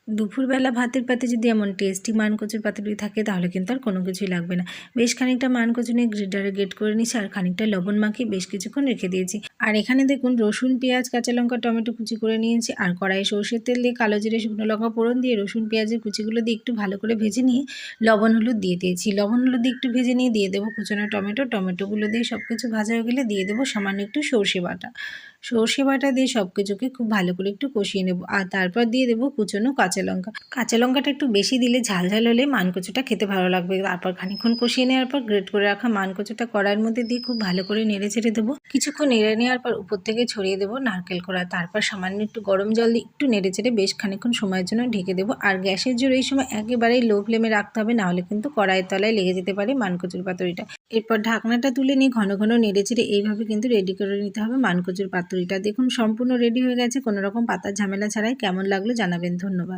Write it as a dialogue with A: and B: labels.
A: দুপুরবেলা ভাতের পাতে যদি এমন টেস্টি মানকচুর পাতুরি থাকে তাহলে কিন্তু আর কোনো কিছুই লাগবে না। বেশ খানিকটা মানকচু নিয়ে গ্রেটারে গ্রেট করে নিয়েছি আর খানিকটা লবণ মাখিয়ে বেশ কিছুক্ষণ রেখে দিয়েছি। আর এখানে দেখুন রসুন, পেঁয়াজ, কাঁচা লঙ্কা, টমেটো কুচি করে নিয়েছি। আর কড়াইয়ে সরষের তেল দিয়ে কালো জিরে, শুকনো লঙ্কা ফোড়ন দিয়ে রসুন পেঁয়াজের কুচিগুলো দিয়ে একটু ভালো করে ভেজে নিয়ে লবণ হলুদ দিয়ে দিয়েছি। লবণ হলুদ দিয়ে একটু ভেজে নিয়ে দিয়ে দেবো কুচানো টমেটোগুলো দিয়ে সব কিছু ভাজা হয়ে গেলে দিয়ে দেবো সামান্য একটু সর্ষে বাটা। সর্ষে বাটা দিয়ে সব কিছুকে খুব ভালো করে একটু কষিয়ে নেব। আর তারপর দিয়ে দেবো কুচনো কাঁচা লঙ্কাটা একটু বেশি দিলে ঝাল হলে মানকচুটা খেতে ভালো লাগবে। তারপর খানিকক্ষণ কষিয়ে নেওয়ার পর গ্রেট করে রাখা মানকচুটা কড়াইয়ের মধ্যে দিয়ে খুব ভালো করে নেড়ে চেড়ে দেবো। কিছুক্ষণ নেড়ে নেওয়ার পর উপর থেকে ছড়িয়ে দেবো নারকেল কোড়া। তারপর সামান্য একটু গরম জল দিয়ে একটু নেড়ে চেড়ে বেশ খানিকক্ষণ সময়ের জন্য ঢেকে দেবো। আর গ্যাসের জোর এই সময় একেবারেই লো ফ্লেমে রাখতে হবে, নাহলে কিন্তু কড়াইয়ের তলায় লেগে যেতে পারে মানকচুর পাতুরিটা। এরপর ঢাকনাটা তুলে নিয়ে ঘন ঘন নেড়ে চেড়ে এইভাবে কিন্তু রেডি করে নিতে হবে মানকচুর পাতুরিটা। দেখুন সম্পূর্ণ রেডি হয়ে গেছে কোনো রকম পাতার ঝামেলা ছাড়াই। কেমন লাগলো জানাবেন। ধন্যবাদ।